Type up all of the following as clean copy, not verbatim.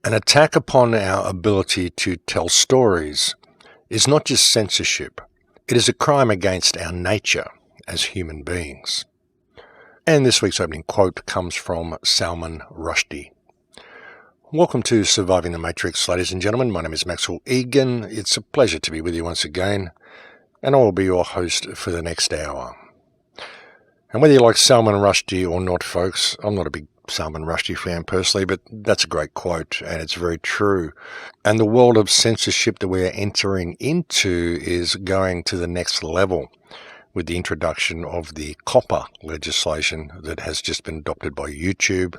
An attack upon our ability to tell stories is not just censorship, it is a crime against our nature as human beings. And this week's opening quote comes from Salman Rushdie. Welcome to Surviving the Matrix, ladies and gentlemen. My name is Maxwell Egan. It's a pleasure to be with you once again, and I will be your host for the next hour. And whether you like Salman Rushdie or not, folks, I'm not a big Salman Rushdie fan personally, but that's a great quote, and it's very true. And the world of censorship that we're entering into is going to the next level with the introduction of the COPPA legislation that has just been adopted by YouTube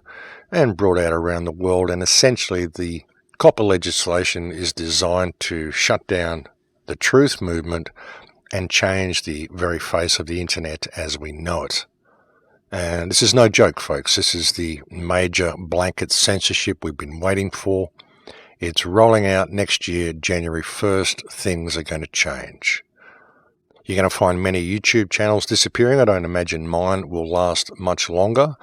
and brought out around the world. And essentially the COPPA legislation is designed to shut down the truth movement and change the very face of the internet as we know it. And this is no joke, folks. This is the major blanket censorship we've been waiting for. It's rolling out next year, January 1st. Things are going to change. You're going to find many YouTube channels disappearing. I don't imagine mine will last much longer.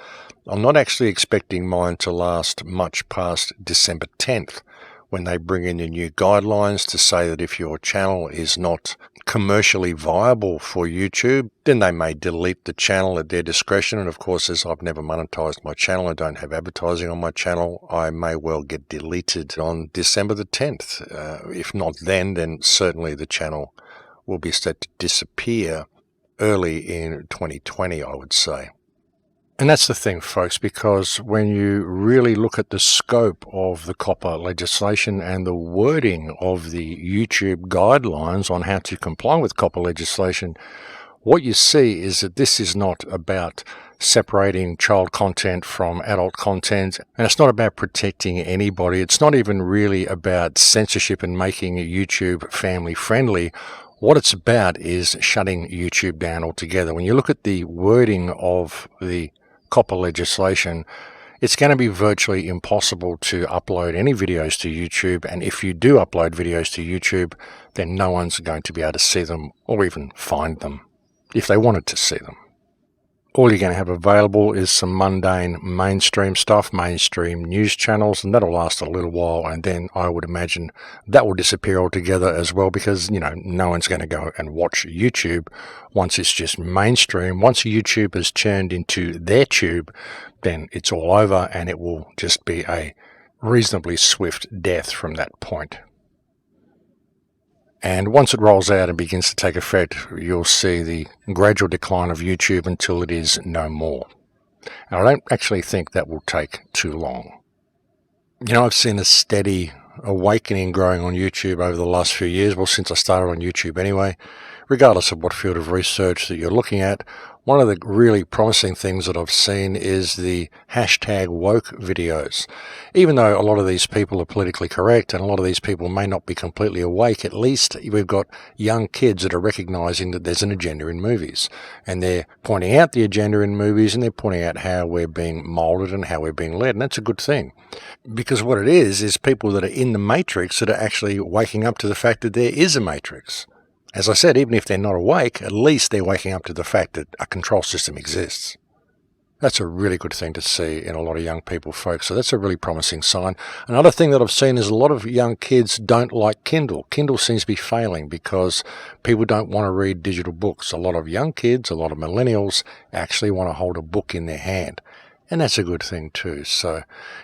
I'm not actually expecting mine to last much past December 10th, when they bring in the new guidelines to say that if your channel is not commercially viable for YouTube, then they may delete the channel at their discretion. And of course, as I've never monetized my channel, I don't have advertising on my channel, I may well get deleted on December the 10th. If not then certainly the channel will be set to disappear early in 2020, I would say. And that's the thing, folks, because when you really look at the scope of the COPPA legislation and the wording of the YouTube guidelines on how to comply with COPPA legislation, what you see is that this is not about separating child content from adult content, and it's not about protecting anybody. It's not even really about censorship and making YouTube family friendly. What it's about is shutting YouTube down altogether. When you look at the wording of the COPPA legislation, it's going to be virtually impossible to upload any videos to YouTube, and if you do upload videos to YouTube, then no one's going to be able to see them or even find them if they wanted to see them. All you're going to have available is some mundane mainstream stuff, mainstream news channels, and that'll last a little while, and then I would imagine that will disappear altogether as well, because, no one's going to go and watch YouTube once it's just mainstream. Once YouTube has turned into their tube, then it's all over, and it will just be a reasonably swift death from that point. And once it rolls out and begins to take effect, you'll see the gradual decline of YouTube until it is no more. And I don't actually think that will take too long. I've seen a steady awakening growing on YouTube over the last few years, well, since I started on YouTube anyway. Regardless of what field of research that you're looking at, one of the really promising things that I've seen is the hashtag woke videos. Even though a lot of these people are politically correct and a lot of these people may not be completely awake, at least we've got young kids that are recognizing that there's an agenda in movies. And they're pointing out the agenda in movies, and they're pointing out how we're being molded and how we're being led. And that's a good thing. Because what it is people that are in the matrix that are actually waking up to the fact that there is a matrix. As I said, even if they're not awake, at least they're waking up to the fact that a control system exists. That's a really good thing to see in a lot of young people, folks. So that's a really promising sign. Another thing that I've seen is a lot of young kids don't like Kindle. Kindle seems to be failing because people don't want to read digital books. A lot of young kids, a lot of millennials actually want to hold a book in their hand. And that's a good thing too. So,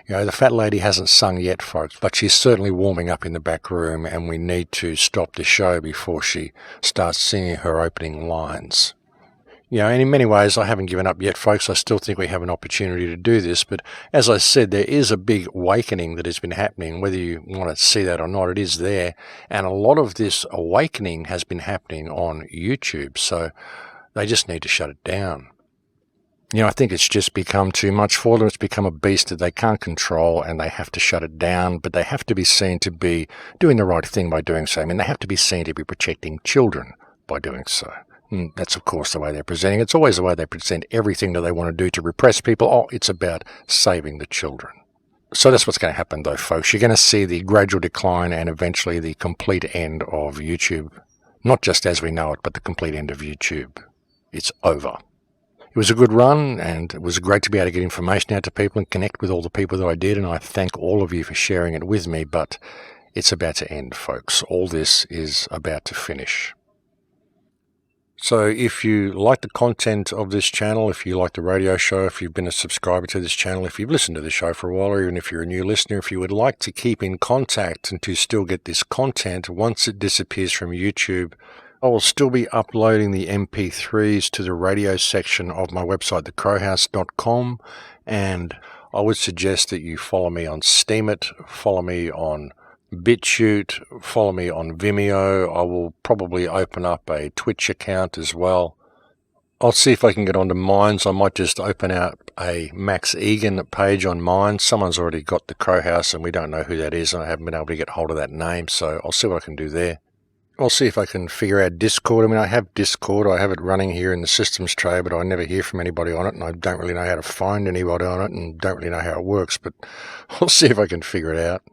the fat lady hasn't sung yet, folks, but she's certainly warming up in the back room, and we need to stop the show before she starts singing her opening lines. And in many ways, I haven't given up yet, folks. I still think we have an opportunity to do this. But as I said, there is a big awakening that has been happening. Whether you want to see that or not, it is there. And a lot of this awakening has been happening on YouTube. So they just need to shut it down. I think it's just become too much for them. It's become a beast that they can't control, and they have to shut it down. But they have to be seen to be doing the right thing by doing so. They have to be seen to be protecting children by doing so. And that's, of course, the way they're presenting. It's always the way they present everything that they want to do to repress people. Oh, it's about saving the children. So that's what's going to happen, though, folks. You're going to see the gradual decline and eventually the complete end of YouTube. Not just as we know it, but the complete end of YouTube. It's over. It was a good run, and it was great to be able to get information out to people and connect with all the people that I did, and I thank all of you for sharing it with me, but it's about to end, folks. All this is about to finish. So if you like the content of this channel, if you like the radio show, if you've been a subscriber to this channel, if you've listened to the show for a while, or even if you're a new listener, if you would like to keep in contact and to still get this content once it disappears from YouTube, I will still be uploading the MP3s to the radio section of my website, thecrowhouse.com, and I would suggest that you follow me on Steemit, follow me on BitChute, follow me on Vimeo. I will probably open up a Twitch account as well. I'll see if I can get onto Minds. I might just open out a Max Igan page on Minds. Someone's already got the Crow House and we don't know who that is, and I haven't been able to get hold of that name, so I'll see what I can do there. I'll see if I can figure out Discord. I mean, I have Discord. I have it running here in the systems tray, but I never hear from anybody on it, and I don't really know how to find anybody on it and don't really know how it works, but I'll see if I can figure it out.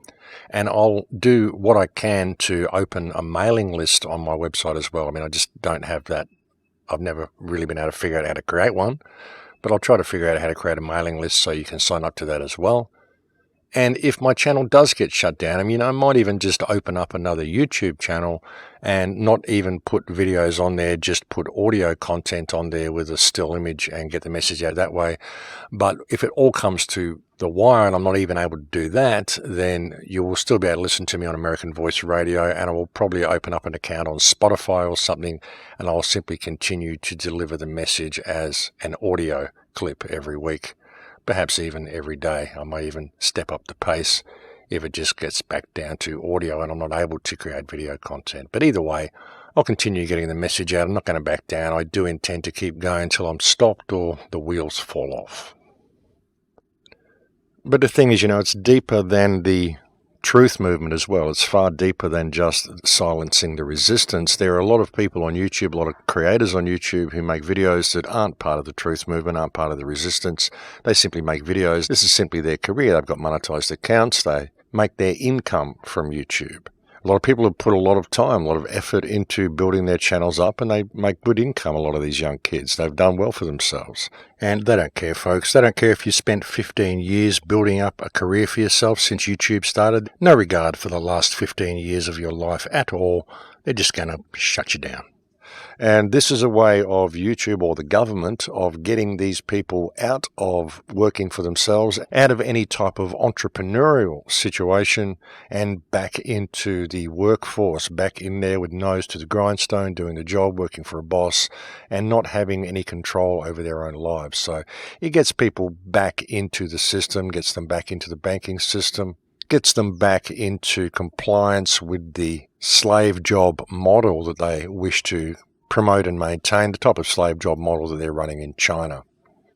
And I'll do what I can to open a mailing list on my website as well. I mean, I just don't have that. I've never really been able to figure out how to create one, but I'll try to figure out how to create a mailing list so you can sign up to that as well. And if my channel does get shut down, I mean, I might even just open up another YouTube channel and not even put videos on there, just put audio content on there with a still image and get the message out that way. But if it all comes to the wire and I'm not even able to do that, then you will still be able to listen to me on American Voice Radio, and I will probably open up an account on Spotify or something, and I'll simply continue to deliver the message as an audio clip every week. Perhaps even every day. I may even step up the pace if it just gets back down to audio and I'm not able to create video content. But either way, I'll continue getting the message out. I'm not going to back down. I do intend to keep going until I'm stopped or the wheels fall off. But the thing is, it's deeper than the truth movement as well. It's far deeper than just silencing the resistance. There are a lot of people on YouTube, a lot of creators on YouTube who make videos that aren't part of the truth movement, aren't part of the resistance. They simply make videos. This is simply their career. They've got monetized accounts. They make their income from YouTube. A lot of people have put a lot of time, a lot of effort into building their channels up, and they make good income, a lot of these young kids. They've done well for themselves. And they don't care, folks. They don't care if you spent 15 years building up a career for yourself since YouTube started. No regard for the last 15 years of your life at all. They're just going to shut you down. And this is a way of YouTube or the government of getting these people out of working for themselves, out of any type of entrepreneurial situation, and back into the workforce, back in there with nose to the grindstone, doing the job, working for a boss, and not having any control over their own lives. So it gets people back into the system, gets them back into the banking system, gets them back into compliance with the slave job model that they wish to promote and maintain, the type of slave job model that they're running in China.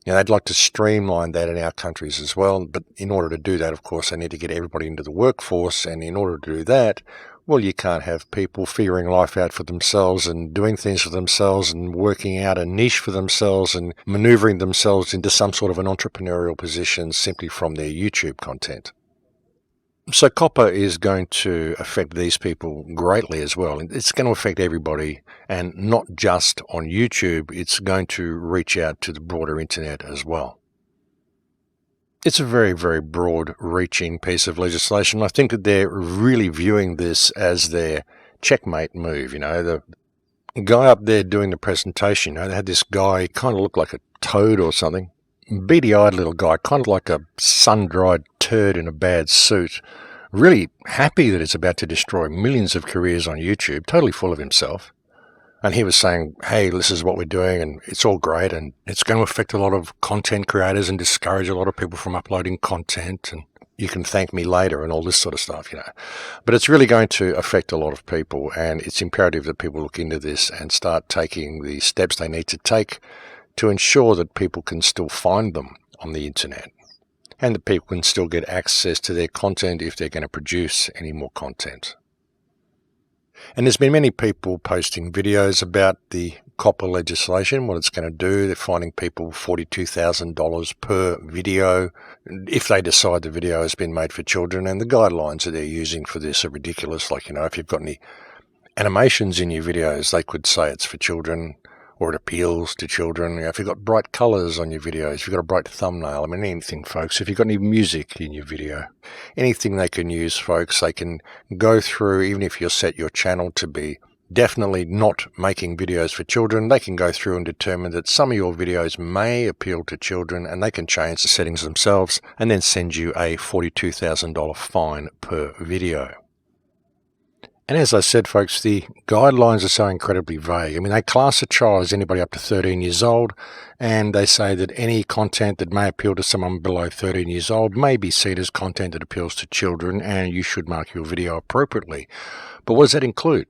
They'd like to streamline that in our countries as well, but in order to do that, of course, they need to get everybody into the workforce, and in order to do that, well, you can't have people figuring life out for themselves and doing things for themselves and working out a niche for themselves and maneuvering themselves into some sort of an entrepreneurial position simply from their YouTube content. So COPPA is going to affect these people greatly as well. It's going to affect everybody, and not just on YouTube. It's going to reach out to the broader internet as well. It's a very, very broad-reaching piece of legislation. I think that they're really viewing this as their checkmate move. The guy up there doing the presentation, they had this guy, he kind of looked like a toad or something. Beady-eyed little guy, kind of like a sun-dried turd in a bad suit. Really happy that it's about to destroy millions of careers on YouTube, totally full of himself. And he was saying, hey, this is what we're doing, and it's all great, and it's going to affect a lot of content creators and discourage a lot of people from uploading content, and you can thank me later and all this sort of stuff, But it's really going to affect a lot of people, and it's imperative that people look into this and start taking the steps they need to take to ensure that people can still find them on the internet, and that people can still get access to their content if they're going to produce any more content. And there's been many people posting videos about the COPPA legislation, what it's going to do. They're finding people $42,000 per video if they decide the video has been made for children, and the guidelines that they're using for this are ridiculous. Like, if you've got any animations in your videos, they could say it's for children, or it appeals to children. If you've got bright colours on your videos, if you've got a bright thumbnail, I mean, anything, folks. If you've got any music in your video, anything they can use, folks, they can go through, even if you set your channel to be definitely not making videos for children, they can go through and determine that some of your videos may appeal to children, and they can change the settings themselves and then send you a $42,000 fine per video. And as I said, folks, the guidelines are so incredibly vague. I mean, they class a child as anybody up to 13 years old, and they say that any content that may appeal to someone below 13 years old may be seen as content that appeals to children, and you should mark your video appropriately. But what does that include?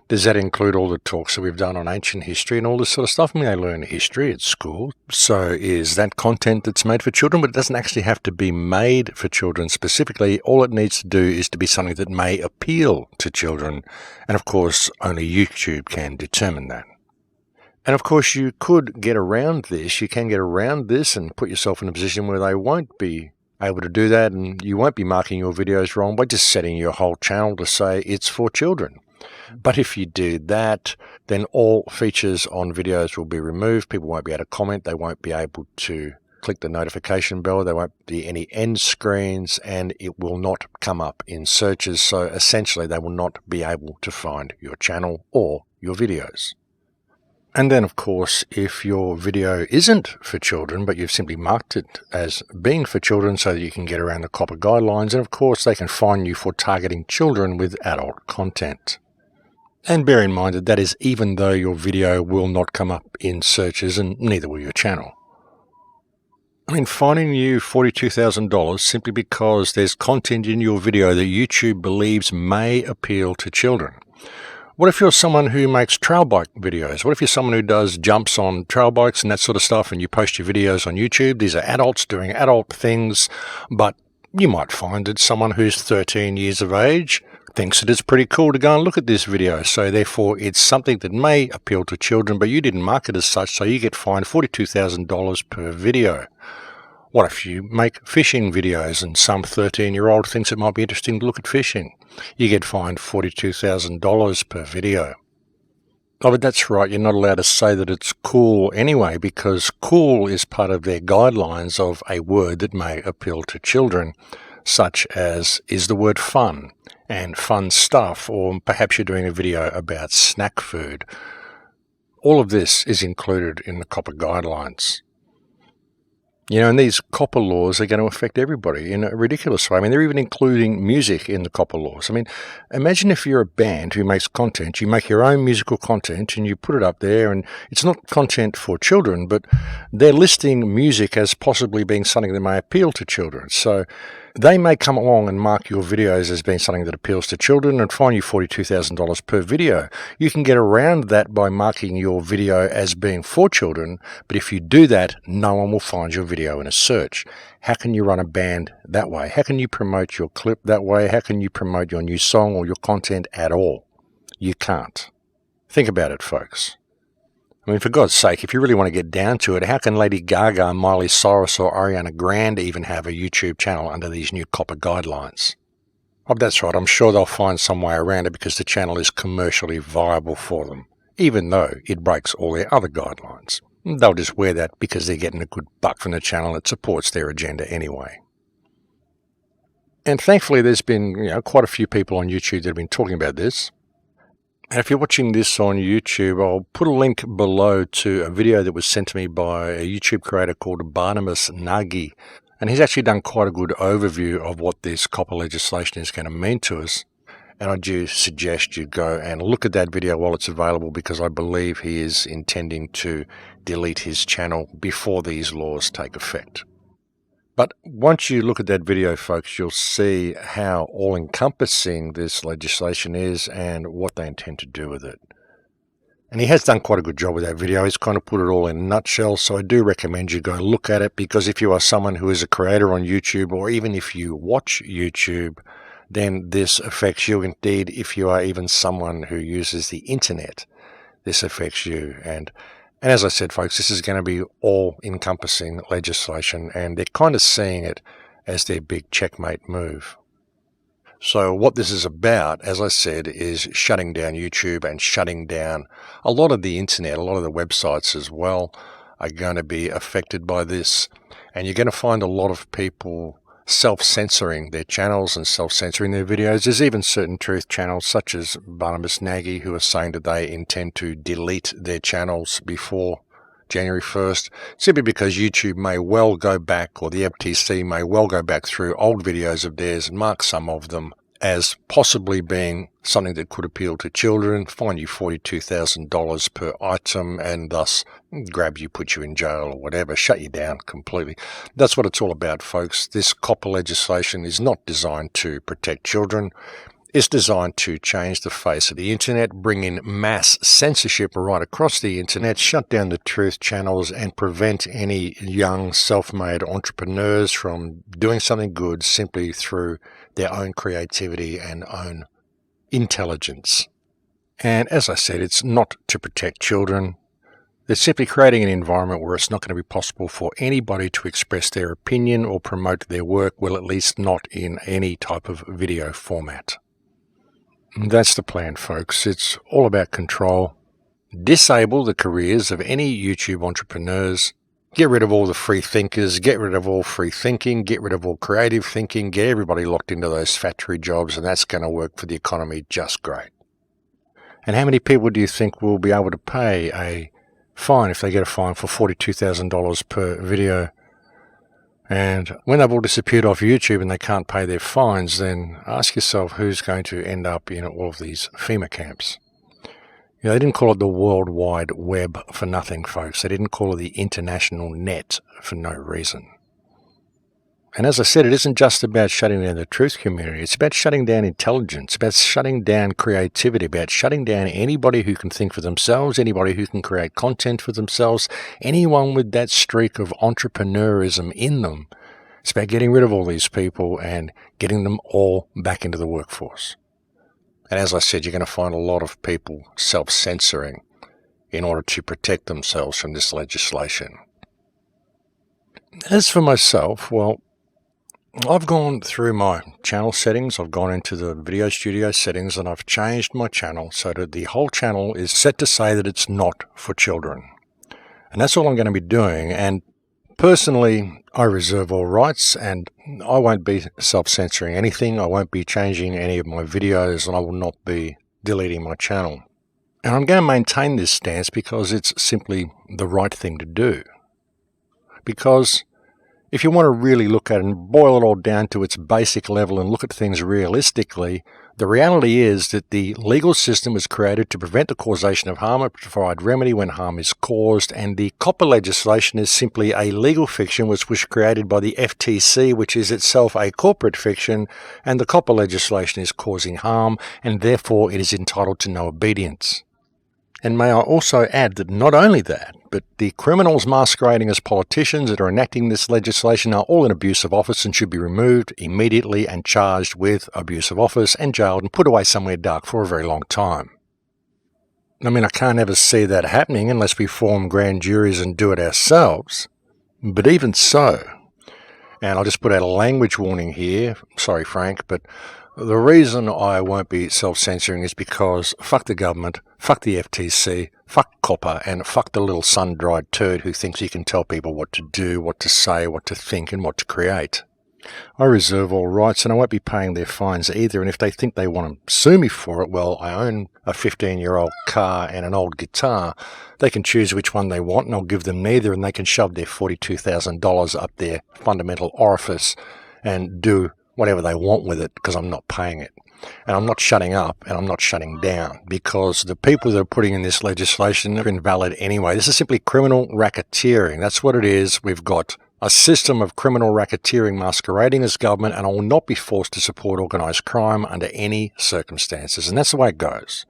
Does that include all the talks that we've done on ancient history and all this sort of stuff? I mean, they learn history at school. So is that content that's made for children? But it doesn't actually have to be made for children specifically. All it needs to do is to be something that may appeal to children. And of course, only YouTube can determine that. And of course, you could get around this. You can get around this and put yourself in a position where they won't be able to do that, and you won't be marking your videos wrong by just setting your whole channel to say it's for children. But if you do that, then all features on videos will be removed. People won't be able to comment. They won't be able to click the notification bell. There won't be any end screens, and it will not come up in searches. So essentially, they will not be able to find your channel or your videos. And then, of course, if your video isn't for children, but you've simply marked it as being for children so that you can get around the COPPA guidelines, and of course, they can fine you for targeting children with adult content. And bear in mind that that is even though your video will not come up in searches, and neither will your channel. I mean, fining you $42,000 simply because there's content in your video that YouTube believes may appeal to children. What if you're someone who makes trail bike videos? What if you're someone who does jumps on trail bikes and that sort of stuff, and you post your videos on YouTube? These are adults doing adult things, but you might find that someone who's 13 years of age thinks that it's pretty cool to go and look at this video. So therefore, it's something that may appeal to children, but you didn't mark it as such, so you get fined $42,000 per video. What if you make fishing videos and some 13-year-old thinks it might be interesting to look at fishing? You get fined $42,000 per video. Oh, but that's right, you're not allowed to say that it's cool anyway, because cool is part of their guidelines of a word that may appeal to children, such as is the word fun and fun stuff, or perhaps you're doing a video about snack food. All of this is included in the COPPA guidelines. You know, and these COPPA laws are going to affect everybody in a ridiculous way. I mean, they're even including music in the COPPA laws. I mean, imagine if you're a band who makes content, you make your own musical content and you put it up there, and it's not content for children, but they're listing music as possibly being something that may appeal to children. So they may come along and mark your videos as being something that appeals to children and fine you $42,000 per video. You can get around that by marking your video as being for children, but if you do that, no one will find your video in a search. How can you run a band that way? How can you promote your clip that way? How can you promote your new song or your content at all? You can't. Think about it, folks. I mean, for God's sake, if you really want to get down to it, how can Lady Gaga, Miley Cyrus, or Ariana Grande even have a YouTube channel under these new COPPA guidelines? Oh, that's right, I'm sure they'll find some way around it because the channel is commercially viable for them, even though it breaks all their other guidelines. They'll just wear that because they're getting a good buck from the channel that supports their agenda anyway. And thankfully, there's been quite a few people on YouTube that have been talking about this. And if you're watching this on YouTube, I'll put a link below to a video that was sent to me by a YouTube creator called Barnabas Nagy. And he's actually done quite a good overview of what this COPPA legislation is going to mean to us. And I do suggest you go and look at that video while it's available, because I believe he is intending to delete his channel before these laws take effect. But once you look at that video, folks, you'll see how all-encompassing this legislation is and what they intend to do with it. And he has done quite a good job with that video. He's kind of put it all in a nutshell, so I do recommend you go look at it, because if you are someone who is a creator on YouTube, or even if you watch YouTube, then this affects you. Indeed, if you are even someone who uses the internet, this affects you. And as I said, folks, this is going to be all-encompassing legislation, and they're kind of seeing it as their big checkmate move. So what this is about, as I said, is shutting down YouTube and shutting down a lot of the internet. A lot of the websites as well are going to be affected by this. And you're going to find a lot of people self-censoring their channels and self-censoring their videos. There's even certain truth channels such as Barnabas Nagy who are saying that they intend to delete their channels before January 1st, simply because YouTube may well go back, or the FTC may well go back through old videos of theirs and mark some of them as possibly being something that could appeal to children, fine you $42,000 per item, and thus grab you, put you in jail or whatever, shut you down completely. That's what it's all about, folks. This COPPA legislation is not designed to protect children. It's designed to change the face of the internet, bring in mass censorship right across the internet, shut down the truth channels, and prevent any young self-made entrepreneurs from doing something good simply through their own creativity and own intelligence. And as I said, it's not to protect children. They're simply creating an environment where it's not going to be possible for anybody to express their opinion or promote their work, well, at least not in any type of video format. That's the plan, folks. It's all about control. Disable the careers of any YouTube entrepreneurs. Get rid of all the free thinkers. Get rid of all free thinking. Get rid of all creative thinking. Get everybody locked into those factory jobs, and that's going to work for the economy just great. And how many people do you think will be able to pay a fine if they get a fine for $42,000 per video? And when they've all disappeared off YouTube and they can't pay their fines, then ask yourself who's going to end up in all of these FEMA camps. You know, they didn't call it the World Wide Web for nothing, folks. They didn't call it the International Net for no reason. And as I said, it isn't just about shutting down the truth community. It's about shutting down intelligence, about shutting down creativity, about shutting down anybody who can think for themselves, anybody who can create content for themselves, anyone with that streak of entrepreneurism in them. It's about getting rid of all these people and getting them all back into the workforce. And as I said, you're going to find a lot of people self-censoring in order to protect themselves from this legislation. As for myself, well, I've gone through my channel settings, I've gone into the video studio settings, and I've changed my channel so that the whole channel is set to say that it's not for children. And that's all I'm going to be doing. And personally, I reserve all rights, and I won't be self-censoring anything. I won't be changing any of my videos, and I will not be deleting my channel. And I'm going to maintain this stance because it's simply the right thing to do. Because if you want to really look at it and boil it all down to its basic level and look at things realistically, the reality is that the legal system was created to prevent the causation of harm and provide remedy when harm is caused, and the COPPA legislation is simply a legal fiction which was created by the FTC, which is itself a corporate fiction, and the COPPA legislation is causing harm, and therefore it is entitled to no obedience. And may I also add that not only that, but the criminals masquerading as politicians that are enacting this legislation are all in abuse of office and should be removed immediately and charged with abuse of office and jailed and put away somewhere dark for a very long time. I mean, I can't ever see that happening unless we form grand juries and do it ourselves. But even so, and I'll just put out a language warning here, sorry Frank, but the reason I won't be self-censoring is because fuck the government, fuck the FTC, fuck COPPA, and fuck the little sun-dried turd who thinks he can tell people what to do, what to say, what to think, and what to create. I reserve all rights, and I won't be paying their fines either, and if they think they want to sue me for it, well, I own a 15-year-old car and an old guitar. They can choose which one they want, and I'll give them neither, and they can shove their $42,000 up their fundamental orifice and do whatever they want with it, because I'm not paying it. And I'm not shutting up and I'm not shutting down, because the people that are putting in this legislation are invalid anyway. This is simply criminal racketeering. That's what it is. We've got a system of criminal racketeering masquerading as government, and I will not be forced to support organised crime under any circumstances. And that's the way it goes.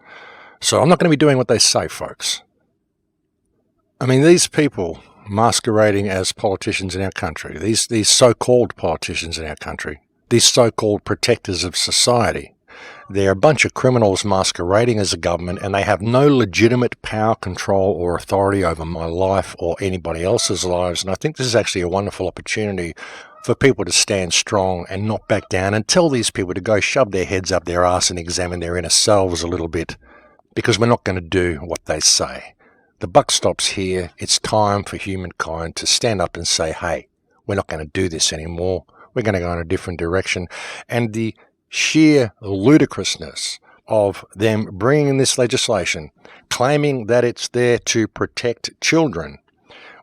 So I'm not going to be doing what they say, folks. I mean, these people masquerading as politicians in our country, these so-called politicians in our country, these so-called protectors of society, they're a bunch of criminals masquerading as a government, and they have no legitimate power, control, or authority over my life or anybody else's lives. And I think this is actually a wonderful opportunity for people to stand strong and not back down, and tell these people to go shove their heads up their arse and examine their inner selves a little bit, because we're not going to do what they say. The buck stops here. It's time for humankind to stand up and say, hey, we're not going to do this anymore. We're going to go in a different direction. And the sheer ludicrousness of them bringing this legislation, claiming that it's there to protect children,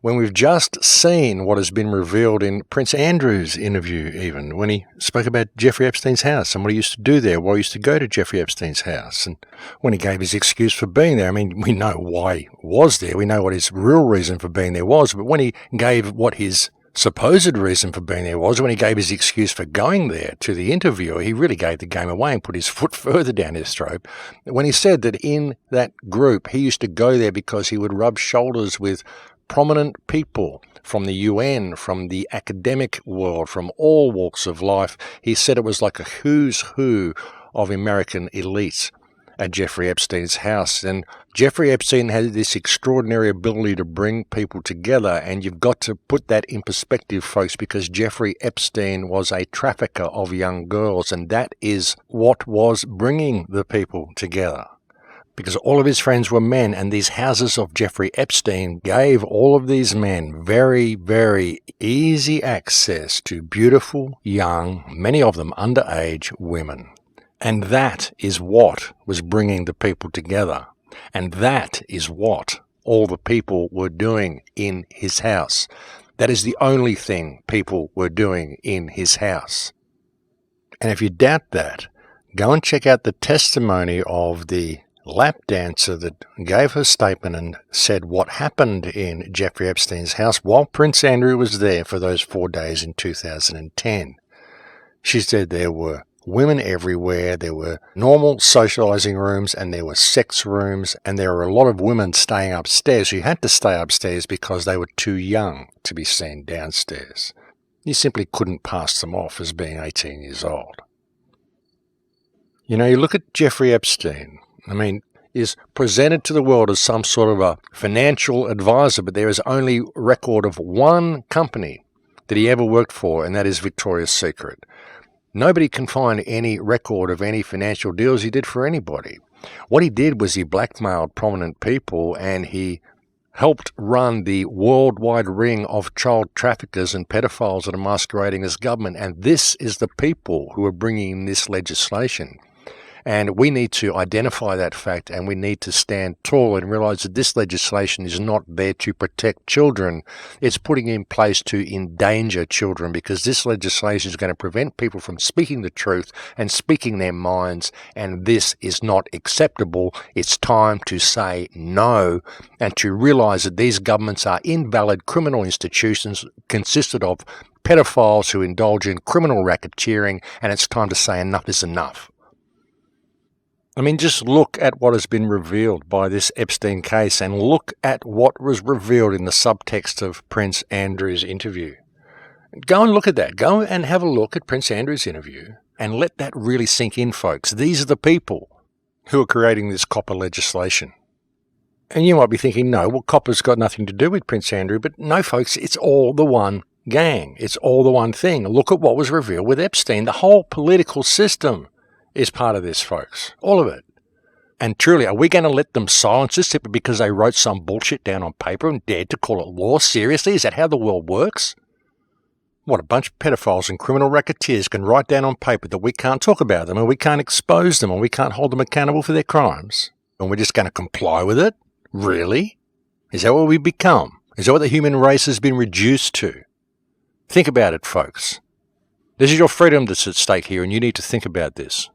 when we've just seen what has been revealed in Prince Andrew's interview, even when he spoke about Jeffrey Epstein's house and what he used to do there, why he used to go to Jeffrey Epstein's house, and when he gave his excuse for being there. I mean, we know why he was there. We know what his real reason for being there was, but when he gave what his supposed reason for being there was, when he gave his excuse for going there to the interviewer, he really gave the game away and put his foot further down his throat. When he said that in that group, he used to go there because he would rub shoulders with prominent people from the UN, from the academic world, from all walks of life. He said it was like a who's who of American elites at Jeffrey Epstein's house. And Jeffrey Epstein had this extraordinary ability to bring people together, and you've got to put that in perspective, folks, because Jeffrey Epstein was a trafficker of young girls, and that is what was bringing the people together. Because all of his friends were men, and these houses of Jeffrey Epstein gave all of these men very, very easy access to beautiful, young, many of them underage women. And that is what was bringing the people together. And that is what all the people were doing in his house. That is the only thing people were doing in his house. And if you doubt that, go and check out the testimony of the lap dancer that gave her statement and said what happened in Jeffrey Epstein's house while Prince Andrew was there for those 4 days in 2010. She said there were women everywhere, there were normal socializing rooms, and there were sex rooms, and there were a lot of women staying upstairs who had to stay upstairs because they were too young to be seen downstairs. You simply couldn't pass them off as being 18 years old. You know, you look at Jeffrey Epstein, I mean, is presented to the world as some sort of a financial advisor, but there is only record of one company that he ever worked for, and that is Victoria's Secret. Nobody can find any record of any financial deals he did for anybody. What he did was he blackmailed prominent people, and he helped run the worldwide ring of child traffickers and pedophiles that are masquerading as government. And this is the people who are bringing this legislation. And we need to identify that fact, and we need to stand tall and realize that this legislation is not there to protect children. It's putting in place to endanger children, because this legislation is going to prevent people from speaking the truth and speaking their minds, and this is not acceptable. It's time to say no and to realize that these governments are invalid criminal institutions consisted of pedophiles who indulge in criminal racketeering, and it's time to say enough is enough. I mean, just look at what has been revealed by this Epstein case, and look at what was revealed in the subtext of Prince Andrew's interview. Go and look at that. Go and have a look at Prince Andrew's interview and let that really sink in, folks. These are the people who are creating this COPPA legislation. And you might be thinking, no, well, COPPA's got nothing to do with Prince Andrew. But no, folks, it's all the one gang. It's all the one thing. Look at what was revealed with Epstein. The whole political system is part of this, folks. All of it. And truly, are we going to let them silence this simply because they wrote some bullshit down on paper and dared to call it law? Seriously? Is that how the world works? What, a bunch of pedophiles and criminal racketeers can write down on paper that we can't talk about them, and we can't expose them, and we can't hold them accountable for their crimes? And we're just going to comply with it? Really? Is that what we've become? Is that what the human race has been reduced to? Think about it, folks. This is your freedom that's at stake here, and you need to think about this.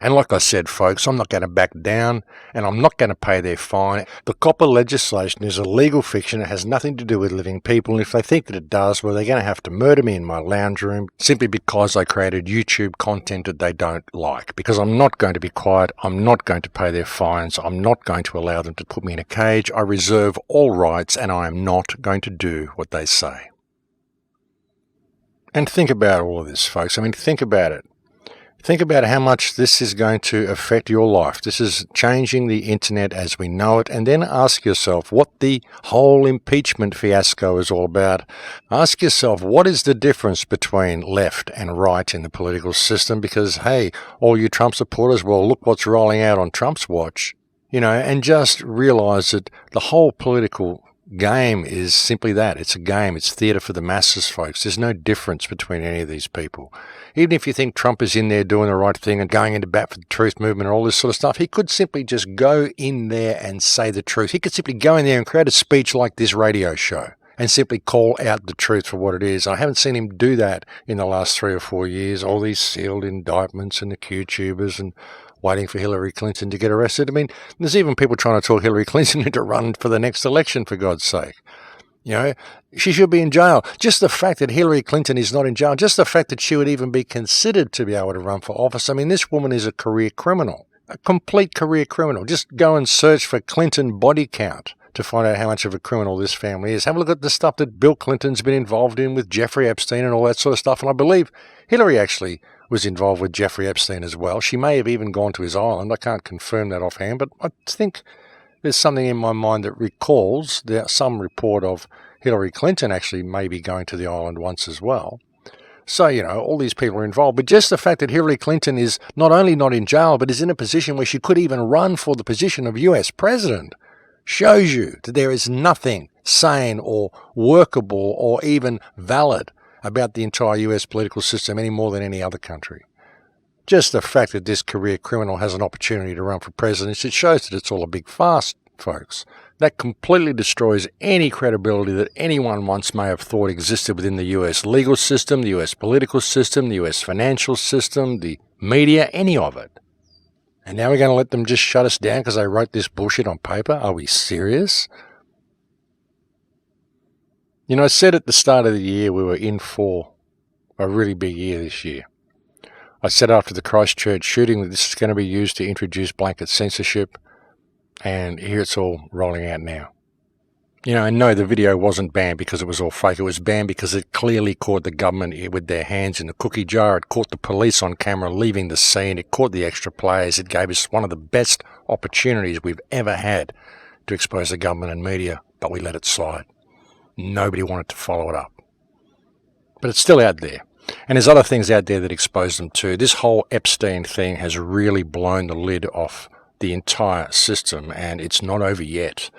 And like I said, folks, I'm not going to back down, and I'm not going to pay their fine. The COPPA legislation is a legal fiction. It has nothing to do with living people, and if they think that it does, well, they're going to have to murder me in my lounge room simply because I created YouTube content that they don't like. Because I'm not going to be quiet. I'm not going to pay their fines. I'm not going to allow them to put me in a cage. I reserve all rights, and I am not going to do what they say. And think about all of this, folks. I mean, think about it. Think about how much this is going to affect your life. This is changing the internet as we know it. And then ask yourself what the whole impeachment fiasco is all about. Ask yourself, what is the difference between left and right in the political system? Because, hey, all you Trump supporters, well, look what's rolling out on Trump's watch. And just realize that the whole political game is simply that. It's a game. It's theatre for the masses, folks. There's no difference between any of these people. Even if you think Trump is in there doing the right thing and going into bat for the truth movement and all this sort of stuff, he could simply just go in there and say the truth. He could simply go in there and create a speech like this radio show and simply call out the truth for what it is. I haven't seen him do that in the last 3 or 4 years. All these sealed indictments and the Q-tubers and waiting for Hillary Clinton to get arrested. I mean, there's even people trying to talk Hillary Clinton into running for the next election, for God's sake. She should be in jail. Just the fact that Hillary Clinton is not in jail, just the fact that she would even be considered to be able to run for office. I mean, this woman is a career criminal, a complete career criminal. Just go and search for Clinton body count to find out how much of a criminal this family is. Have a look at the stuff that Bill Clinton's been involved in with Jeffrey Epstein and all that sort of stuff. And I believe Hillary actually was involved with Jeffrey Epstein as well. She may have even gone to his island. I can't confirm that offhand, but I think there's something in my mind that recalls some report of Hillary Clinton actually maybe going to the island once as well. So, all these people are involved. But just the fact that Hillary Clinton is not only not in jail, but is in a position where she could even run for the position of US president shows you that there is nothing sane or workable or even valid about the entire US political system any more than any other country. Just the fact that this career criminal has an opportunity to run for president, it shows that it's all a big farce, folks. That completely destroys any credibility that anyone once may have thought existed within the US legal system, the US political system, the US financial system, the media, any of it. And now we're going to let them just shut us down because they wrote this bullshit on paper? Are we serious? I said at the start of the year we were in for a really big year this year. I said after the Christchurch shooting that this is going to be used to introduce blanket censorship, and here it's all rolling out now. And no, the video wasn't banned because it was all fake. It was banned because it clearly caught the government with their hands in the cookie jar. It caught the police on camera leaving the scene. It caught the extra players. It gave us one of the best opportunities we've ever had to expose the government and media, but we let it slide. Nobody wanted to follow it up. But it's still out there. And there's other things out there that expose them too. This whole Epstein thing has really blown the lid off the entire system, and it's not over yet,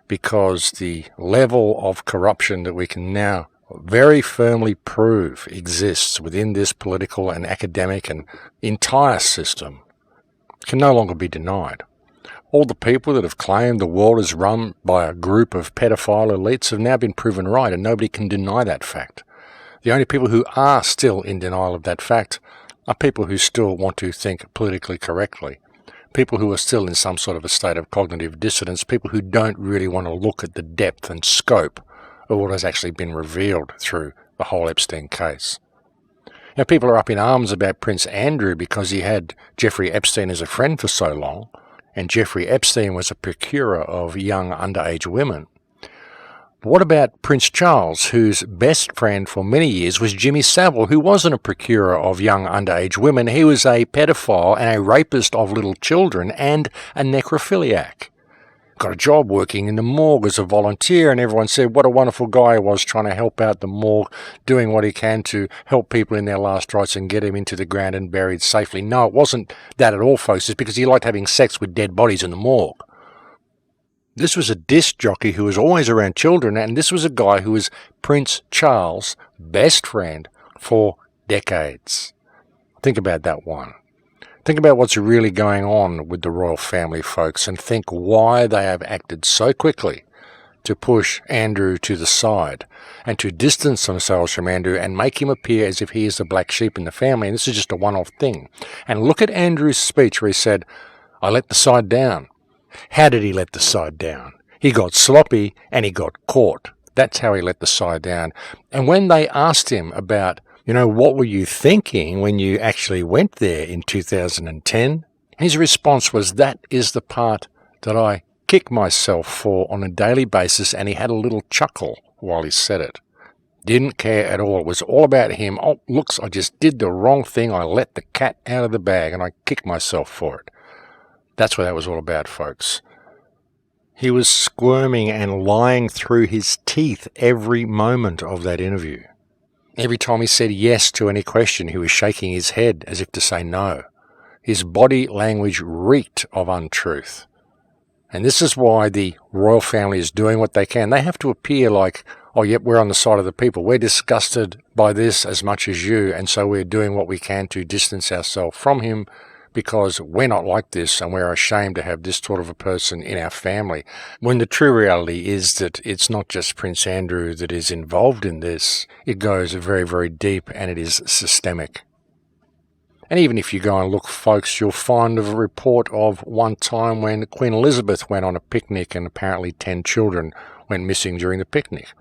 because the level of corruption that we can now very firmly prove exists within this political and academic and entire system can no longer be denied. All the people that have claimed the world is run by a group of pedophile elites have now been proven right, and nobody can deny that fact. The only people who are still in denial of that fact are people who still want to think politically correctly, people who are still in some sort of a state of cognitive dissonance, people who don't really want to look at the depth and scope of what has actually been revealed through the whole Epstein case. Now, people are up in arms about Prince Andrew because he had Jeffrey Epstein as a friend for so long, and Jeffrey Epstein was a procurer of young underage women. But what about Prince Charles, whose best friend for many years was Jimmy Savile, who wasn't a procurer of young underage women? He was a pedophile and a rapist of little children and a necrophiliac. Got a job working in the morgue as a volunteer, and everyone said what a wonderful guy he was, trying to help out the morgue, doing what he can to help people in their last rites and get him into the ground and buried safely. No, it wasn't that at all, folks. It's because he liked having sex with dead bodies in the morgue. This was a disc jockey who was always around children, and this was a guy who was Prince Charles' best friend for decades. Think about that one. Think about what's really going on with the royal family, folks, and think why they have acted so quickly to push Andrew to the side and to distance themselves from Andrew and make him appear as if he is the black sheep in the family. And this is just a one-off thing. And look at Andrew's speech where he said, "I let the side down." How did he let the side down? He got sloppy and he got caught. That's how he let the side down. And when they asked him about, what were you thinking when you actually went there in 2010? His response was, that is the part that I kick myself for on a daily basis, and he had a little chuckle while he said it. Didn't care at all. It was all about him. Oh, looks, I just did the wrong thing. I let the cat out of the bag and I kicked myself for it. That's what that was all about, folks. He was squirming and lying through his teeth every moment of that interview. Every time he said yes to any question, he was shaking his head as if to say no. His body language reeked of untruth. And this is why the royal family is doing what they can. They have to appear like, oh, yep, we're on the side of the people. We're disgusted by this as much as you, and so we're doing what we can to distance ourselves from him because we're not like this and we're ashamed to have this sort of a person in our family. When the true reality is that it's not just Prince Andrew that is involved in this. It goes very, very deep and it is systemic. And even if you go and look, folks, you'll find a report of one time when Queen Elizabeth went on a picnic and apparently 10 children went missing during the picnic.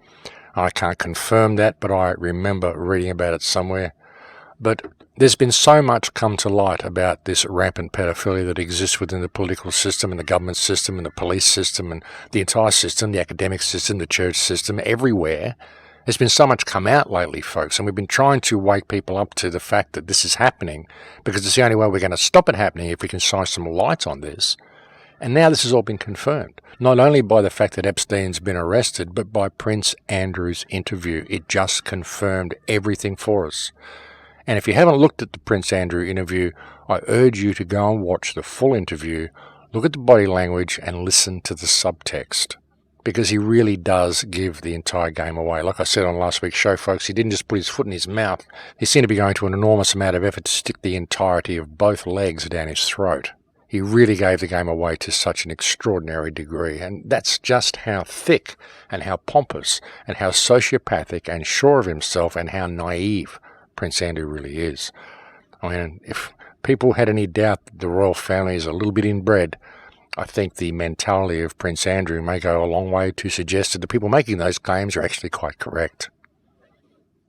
I can't confirm that, but I remember reading about it somewhere. But there's been so much come to light about this rampant pedophilia that exists within the political system and the government system and the police system and the entire system, the academic system, the church system, everywhere. There's been so much come out lately, folks, and we've been trying to wake people up to the fact that this is happening because it's the only way we're going to stop it happening if we can shine some light on this. And now this has all been confirmed, not only by the fact that Epstein's been arrested, but by Prince Andrew's interview. It just confirmed everything for us. And if you haven't looked at the Prince Andrew interview, I urge you to go and watch the full interview, look at the body language, and listen to the subtext. Because he really does give the entire game away. Like I said on last week's show, folks, he didn't just put his foot in his mouth. He seemed to be going to an enormous amount of effort to stick the entirety of both legs down his throat. He really gave the game away to such an extraordinary degree. And that's just how thick and how pompous and how sociopathic and sure of himself and how naive Prince Andrew really is. I mean, if people had any doubt that the royal family is a little bit inbred, I think the mentality of Prince Andrew may go a long way to suggest that the people making those claims are actually quite correct.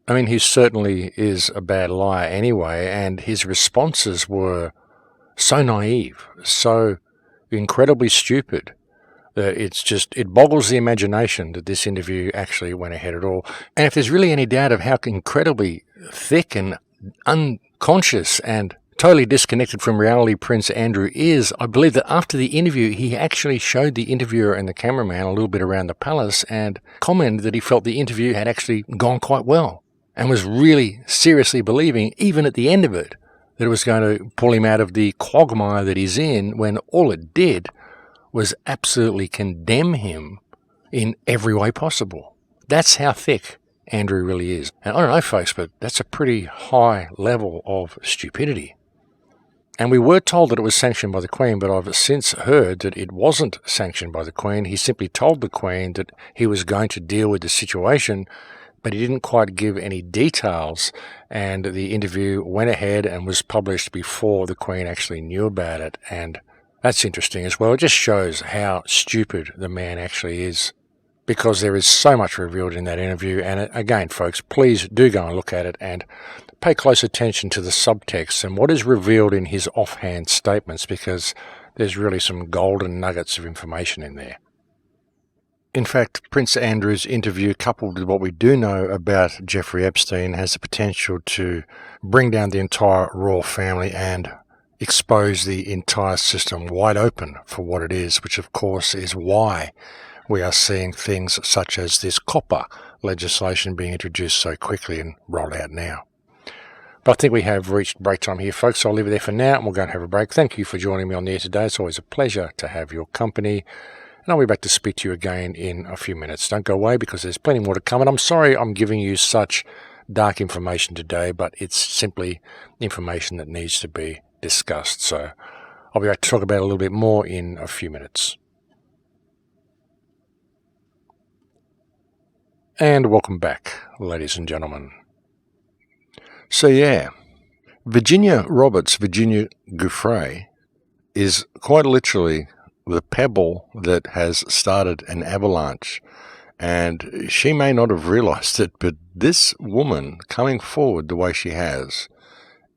I mean, he certainly is a bad liar anyway, and his responses were so naive, so incredibly stupid, that it boggles the imagination that this interview actually went ahead at all. And if there's really any doubt of how incredibly thick and unconscious and totally disconnected from reality Prince Andrew is, I believe that after the interview, he actually showed the interviewer and the cameraman a little bit around the palace and commented that he felt the interview had actually gone quite well and was really seriously believing, even at the end of it, that it was going to pull him out of the quagmire that he's in when all it did was absolutely condemn him in every way possible. That's how thick Andrew really is. And I don't know, folks, but that's a pretty high level of stupidity. And we were told that it was sanctioned by the Queen, but I've since heard that it wasn't sanctioned by the Queen. He simply told the Queen that he was going to deal with the situation, but he didn't quite give any details, and the interview went ahead and was published before the Queen actually knew about it. And that's interesting as well. It just shows how stupid the man actually is, because there is so much revealed in that interview. And again, folks, please do go and look at it and pay close attention to the subtext and what is revealed in his offhand statements, because there's really some golden nuggets of information in there. In fact, Prince Andrew's interview, coupled with what we do know about Jeffrey Epstein, has the potential to bring down the entire royal family and expose the entire system wide open for what it is, which of course is why we are seeing things such as this COPPA legislation being introduced so quickly and rolled out now. But I think we have reached break time here, folks, so I'll leave it there for now and we'll go and have a break. Thank you for joining me on the air today. It's always a pleasure to have your company, and I'll be back to speak to you again in a few minutes. Don't go away, because there's plenty more to come, and I'm sorry I'm giving you such dark information today, but it's simply information that needs to be discussed. So I'll be back to talk about it a little bit more in a few minutes. And welcome back, ladies and gentlemen. So yeah, Virginia Giuffre is quite literally the pebble that has started an avalanche. And she may not have realized it, but this woman coming forward the way she has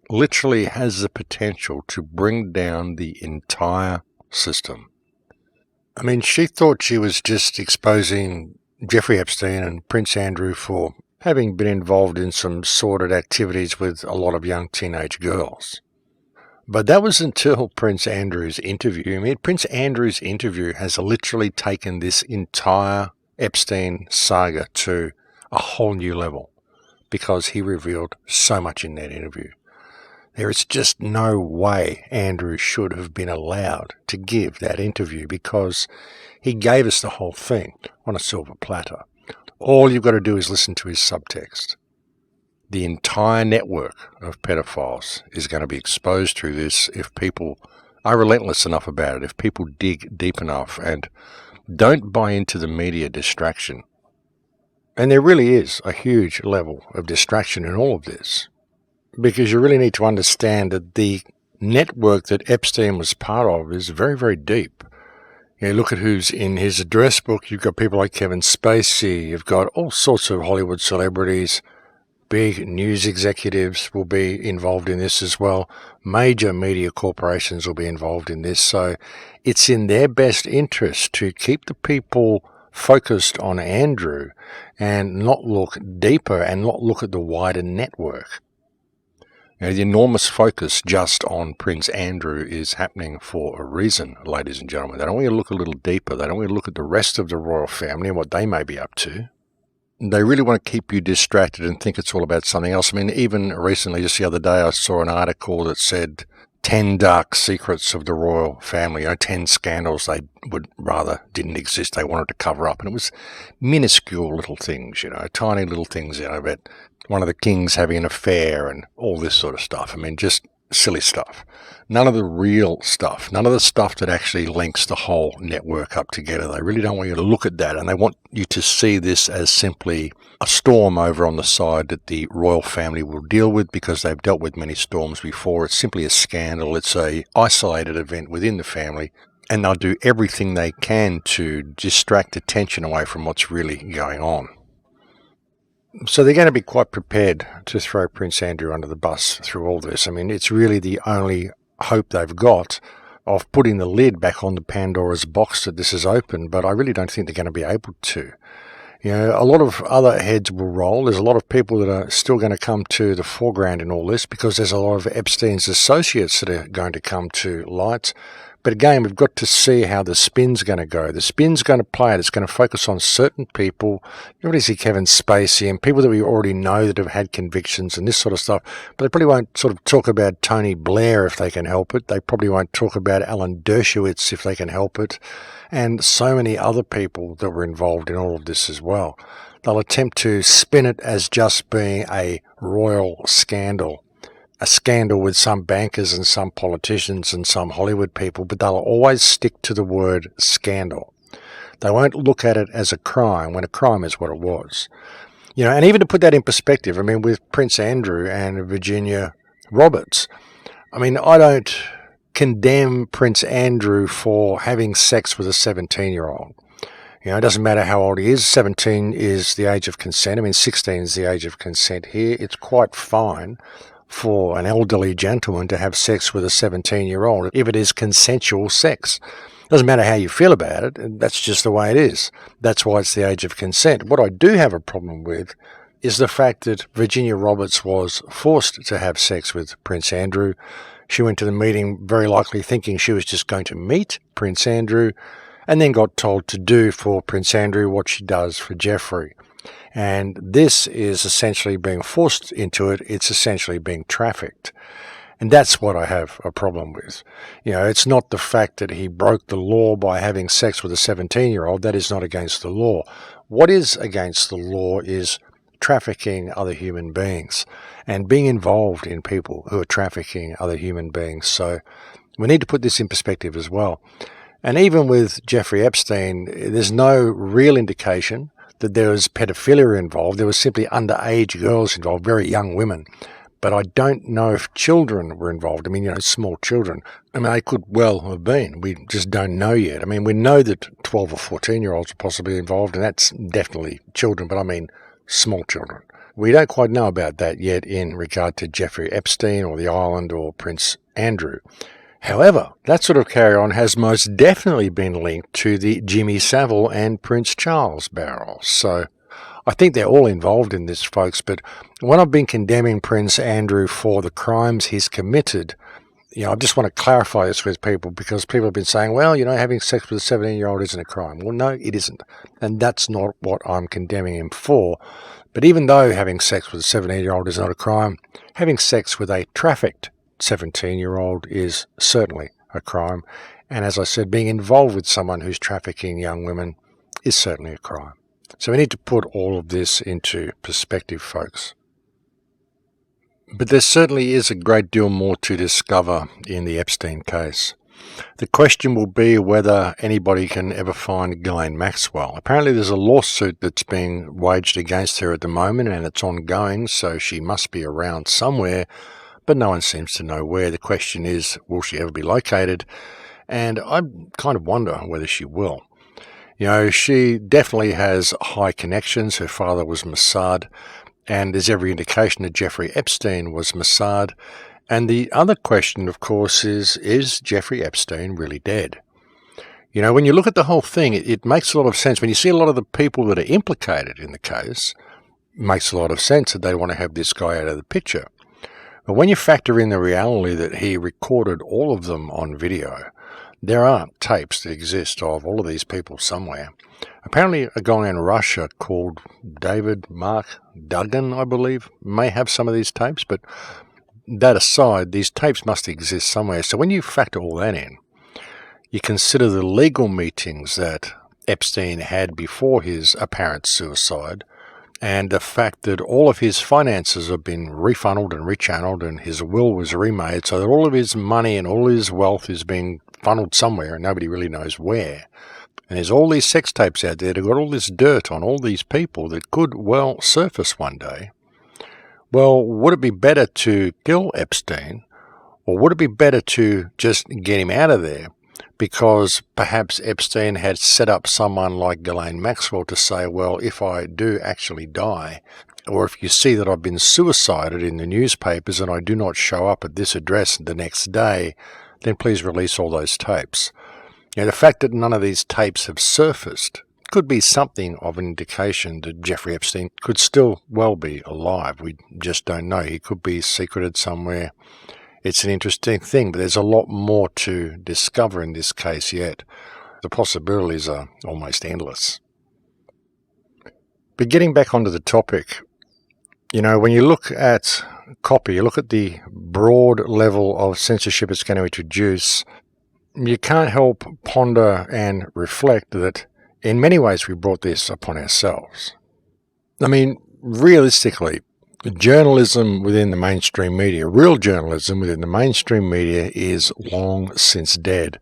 literally has the potential to bring down the entire system. I mean, she thought she was just exposing Jeffrey Epstein and Prince Andrew for having been involved in some sordid activities with a lot of young teenage girls. But that was until Prince Andrew's interview. I mean, Prince Andrew's interview has literally taken this entire Epstein saga to a whole new level because he revealed so much in that interview. There is just no way Andrew should have been allowed to give that interview because he gave us the whole thing on a silver platter. All you've got to do is listen to his subtext. The entire network of pedophiles is going to be exposed through this if people are relentless enough about it, if people dig deep enough and don't buy into the media distraction. And there really is a huge level of distraction in all of this, because you really need to understand that the network that Epstein was part of is very, very deep. You look at who's in his address book. You've got people like Kevin Spacey. You've got all sorts of Hollywood celebrities. Big news executives will be involved in this as well. Major media corporations will be involved in this. So it's in their best interest to keep the people focused on Andrew and not look deeper and not look at the wider network. The enormous focus just on Prince Andrew is happening for a reason, ladies and gentlemen. They don't want you to look a little deeper. They don't want you to look at the rest of the royal family and what they may be up to. They really want to keep you distracted and think it's all about something else. I mean, even recently, just the other day, I saw an article that said 10 dark secrets of the royal family, 10 scandals they would rather didn't exist, they wanted to cover up. And it was minuscule little things, tiny little things, about one of the kings having an affair and all this sort of stuff. I mean, just silly stuff. None of the real stuff, none of the stuff that actually links the whole network up together. They really don't want you to look at that, and they want you to see this as simply a storm over on the side that the royal family will deal with because they've dealt with many storms before. It's simply a scandal. It's a isolated event within the family, and they'll do everything they can to distract attention away from what's really going on. So they're going to be quite prepared to throw Prince Andrew under the bus through all this. I mean, it's really the only hope they've got of putting the lid back on the Pandora's box that this is open, but I really don't think they're going to be able to. A lot of other heads will roll. There's a lot of people that are still going to come to the foreground in all this because there's a lot of Epstein's associates that are going to come to light. But again, we've got to see how the spin's going to go. The spin's going to play it. It's going to focus on certain people. You already see Kevin Spacey and people that we already know that have had convictions and this sort of stuff. But they probably won't sort of talk about Tony Blair if they can help it. They probably won't talk about Alan Dershowitz if they can help it. And so many other people that were involved in all of this as well. They'll attempt to spin it as just being a royal scandal. A scandal with some bankers and some politicians and some Hollywood people, but they'll always stick to the word scandal. They won't look at it as a crime when a crime is what it was. And even to put that in perspective, I mean, with Prince Andrew and Virginia Roberts, I mean, I don't condemn Prince Andrew for having sex with a 17-year-old. It doesn't matter how old he is. 17 is the age of consent. I mean, 16 is the age of consent here. It's quite fine for an elderly gentleman to have sex with a 17-year-old if it is consensual sex. Doesn't matter how you feel about it, that's just the way it is. That's why it's the age of consent. What I do have a problem with is the fact that Virginia Roberts was forced to have sex with Prince Andrew. She went to the meeting very likely thinking she was just going to meet Prince Andrew and then got told to do for Prince Andrew what she does for Jeffrey. And this is essentially being forced into it. It's essentially being trafficked. And that's what I have a problem with. It's not the fact that he broke the law by having sex with a 17-year-old. That is not against the law. What is against the law is trafficking other human beings and being involved in people who are trafficking other human beings. So we need to put this in perspective as well. And even with Jeffrey Epstein, there's no real indication that there was pedophilia involved. There was simply underage girls involved, very young women. But I don't know if children were involved. I mean, small children. I mean, they could well have been. We just don't know yet. I mean, we know that 12 or 14-year-olds are possibly involved, and that's definitely children, but I mean small children. We don't quite know about that yet in regard to Jeffrey Epstein or the island or Prince Andrew. However, that sort of carry-on has most definitely been linked to the Jimmy Savile and Prince Charles barrels. So I think they're all involved in this, folks, but when I've been condemning Prince Andrew for the crimes he's committed, I just want to clarify this with people, because people have been saying, well, having sex with a 17-year-old isn't a crime. Well, no, it isn't. And that's not what I'm condemning him for. But even though having sex with a 17-year-old is not a crime, having sex with a trafficked 17-year-old is certainly a crime. And as I said, being involved with someone who's trafficking young women is certainly a crime. So we need to put all of this into perspective, folks. But there certainly is a great deal more to discover in the Epstein case. The question will be whether anybody can ever find Ghislaine Maxwell. Apparently there's a lawsuit that's being waged against her at the moment, and it's ongoing, so she must be around somewhere, but no one seems to know where. The question is, will she ever be located? And I kind of wonder whether she will. She definitely has high connections. Her father was Mossad, and there's every indication that Jeffrey Epstein was Mossad. And the other question, of course, is Jeffrey Epstein really dead? When you look at the whole thing, it makes a lot of sense. When you see a lot of the people that are implicated in the case, it makes a lot of sense that they want to have this guy out of the picture. But when you factor in the reality that he recorded all of them on video, there are tapes that exist of all of these people somewhere. Apparently a guy in Russia called David Mark Duggan, I believe, may have some of these tapes, but that aside, these tapes must exist somewhere. So when you factor all that in, you consider the legal meetings that Epstein had before his apparent suicide, and the fact that all of his finances have been refunneled and rechanneled, and his will was remade, so that all of his money and all his wealth is being funneled somewhere and nobody really knows where. And there's all these sex tapes out there that got all this dirt on all these people that could well surface one day. Well, would it be better to kill Epstein, or would it be better to just get him out of there? Because perhaps Epstein had set up someone like Ghislaine Maxwell to say, well, if I do actually die, or if you see that I've been suicided in the newspapers and I do not show up at this address the next day, then please release all those tapes. The fact that none of these tapes have surfaced could be something of an indication that Jeffrey Epstein could still well be alive. We just don't know. He could be secreted somewhere. It's an interesting thing, but there's a lot more to discover in this case yet. The possibilities are almost endless. But getting back onto the topic, when you look at COPPA, you look at the broad level of censorship it's going to introduce, you can't help ponder and reflect that in many ways we brought this upon ourselves. I mean, realistically, journalism within the mainstream media, real journalism within the mainstream media, is long since dead.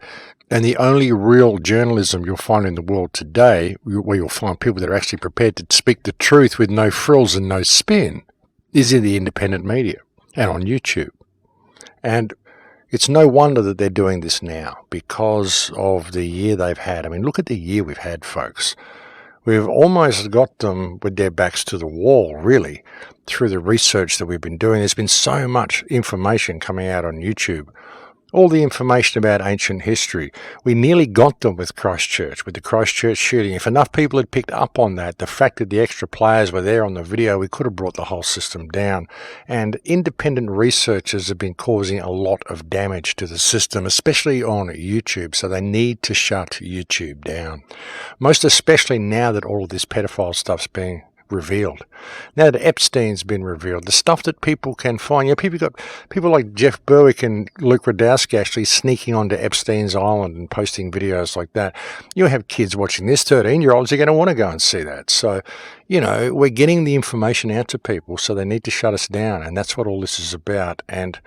And the only real journalism you'll find in the world today, where you'll find people that are actually prepared to speak the truth with no frills and no spin, is in the independent media and on YouTube. And it's no wonder that they're doing this now because of the year they've had. I mean, look at the year we've had, folks. We've almost got them with their backs to the wall, really, through the research that we've been doing. There's been so much information coming out on YouTube. All the information about ancient history. We nearly got them with Christchurch, with the Christchurch shooting. If enough people had picked up on that, the fact that the extra players were there on the video, we could have brought the whole system down. And independent researchers have been causing a lot of damage to the system, especially on YouTube, so they need to shut YouTube down. Most especially now that all of this pedophile stuff's being revealed. Now that Epstein's been revealed, the stuff that people can find, people got people like Jeff Berwick and Luke Radowski actually sneaking onto Epstein's island and posting videos like that. You have kids watching this, 13-year-olds are going to want to go and see that. So, we're getting the information out to people, so they need to shut us down, and that's what all this is about. And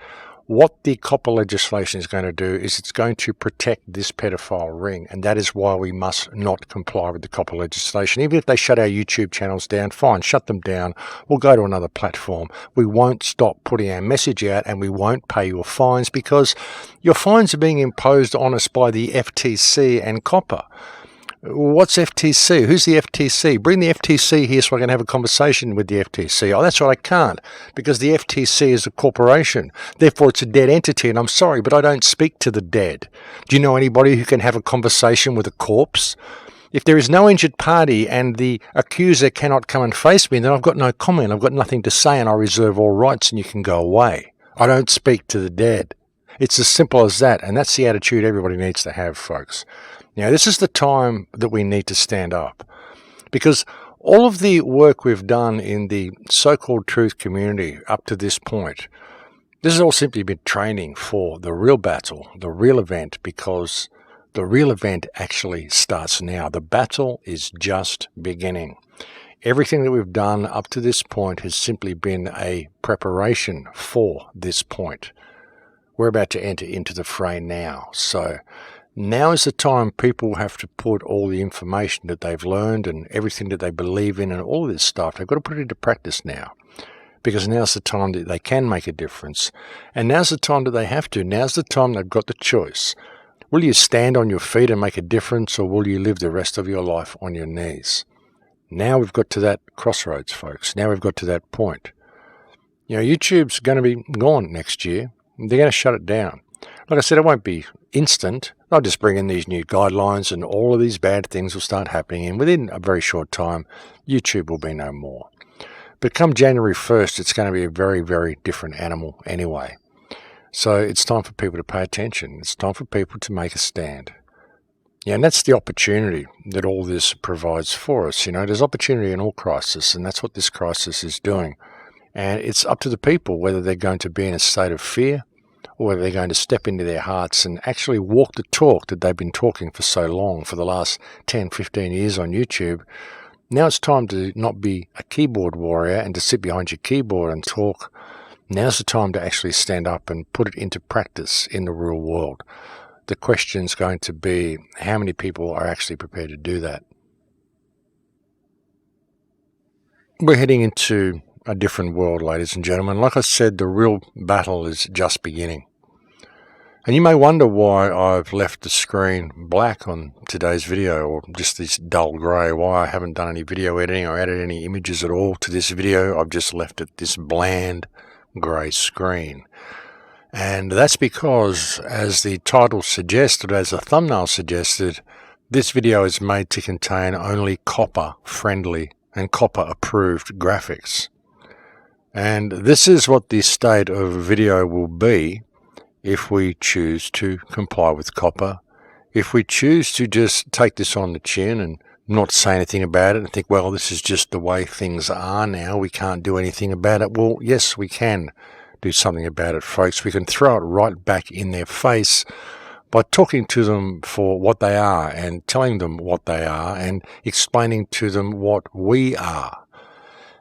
what the COPPA legislation is going to do is it's going to protect this pedophile ring, and that is why we must not comply with the COPPA legislation. Even if they shut our YouTube channels down, fine, shut them down. We'll go to another platform. We won't stop putting our message out, and we won't pay your fines because your fines are being imposed on us by the FTC and COPPA. What's FTC? Who's the FTC? Bring the FTC here so I can have a conversation with the FTC. Oh, that's right, I can't, because the FTC is a corporation. Therefore, it's a dead entity, and I'm sorry, but I don't speak to the dead. Do you know anybody who can have a conversation with a corpse? If there is no injured party and the accuser cannot come and face me, then I've got no comment, I've got nothing to say, and I reserve all rights and you can go away. I don't speak to the dead. It's as simple as that, and that's the attitude everybody needs to have, folks. Now, this is the time that we need to stand up, because all of the work we've done in the so-called truth community up to this point, this has all simply been training for the real battle, the real event, because the real event actually starts now. The battle is just beginning. Everything that we've done up to this point has simply been a preparation for this point. We're about to enter into the fray now. So now is the time people have to put all the information that they've learned and everything that they believe in and all of this stuff, they've got to put it into practice now. Because now's the time that they can make a difference. And now's the time that they have to. Now's the time they've got the choice. Will you stand on your feet and make a difference, or will you live the rest of your life on your knees? Now we've got to that crossroads, folks. Now we've got to that point. YouTube's going to be gone next year. They're going to shut it down. Like I said, it won't be instant. They'll just bring in these new guidelines and all of these bad things will start happening. And within a very short time, YouTube will be no more. But come January 1st, it's going to be a very, very different animal anyway. So it's time for people to pay attention. It's time for people to make a stand. Yeah, and that's the opportunity that all this provides for us. There's opportunity in all crisis, and that's what this crisis is doing. And it's up to the people whether they're going to be in a state of fear or whether they're going to step into their hearts and actually walk the talk that they've been talking for so long, for the last 10, 15 years on YouTube. Now it's time to not be a keyboard warrior and to sit behind your keyboard and talk. Now's the time to actually stand up and put it into practice in the real world. The question's going to be, how many people are actually prepared to do that? We're heading into a different world, ladies and gentlemen. Like I said, the real battle is just beginning. And you may wonder why I've left the screen black on today's video, or just this dull grey, why I haven't done any video editing or added any images at all to this video. I've just left it this bland grey screen. And that's because, as the title suggested, as the thumbnail suggested, this video is made to contain only COPPA friendly and COPPA approved graphics. And this is what the state of video will be if we choose to comply with COPPA. If we choose to just take this on the chin and not say anything about it and think, well, this is just the way things are now, we can't do anything about it. Well, yes, we can do something about it, folks. We can throw it right back in their face by talking to them for what they are and telling them what they are and explaining to them what we are.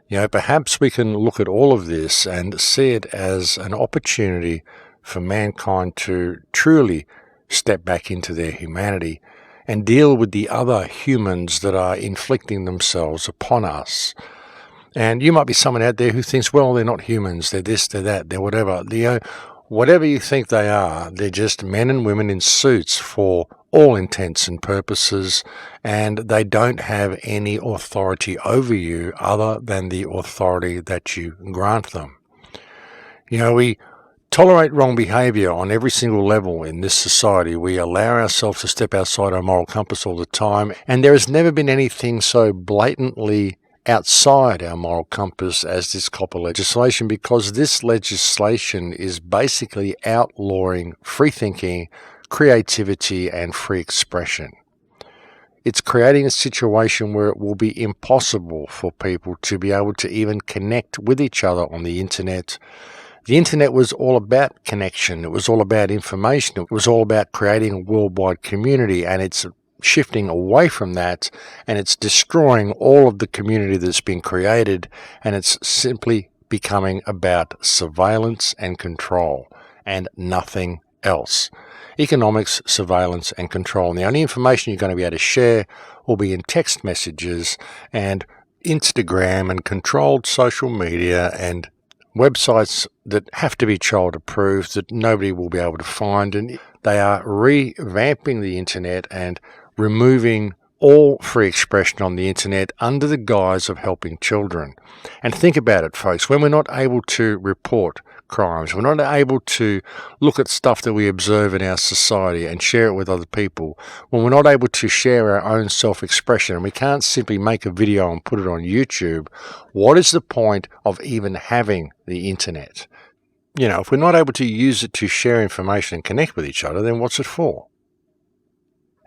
Perhaps we can look at all of this and see it as an opportunity for mankind to truly step back into their humanity and deal with the other humans that are inflicting themselves upon us. And you might be someone out there who thinks, well, they're not humans, they're this, they're that, they're whatever. Whatever you think they are, they're just men and women in suits for all intents and purposes, and they don't have any authority over you other than the authority that you grant them. We tolerate wrong behavior on every single level in this society. We allow ourselves to step outside our moral compass all the time, and there has never been anything so blatantly outside our moral compass as this COPPA legislation, because this legislation is basically outlawing free thinking, creativity, and free expression. It's creating a situation where it will be impossible for people to be able to even connect with each other on the internet. The internet was all about connection. It was all about information. It was all about creating a worldwide community, and it's shifting away from that, and it's destroying all of the community that's been created, and it's simply becoming about surveillance and control and nothing else. Economics, surveillance, and control. And the only information you're going to be able to share will be in text messages and Instagram and controlled social media and websites that have to be child approved that nobody will be able to find. And they are revamping the internet and removing all free expression on the internet under the guise of helping children. And think about it, folks, when we're not able to report crimes, we're not able to look at stuff that we observe in our society and share it with other people, when we're not able to share our own self-expression and we can't simply make a video and put it on YouTube, what is the point of even having the internet? If we're not able to use it to share information and connect with each other, then what's it for?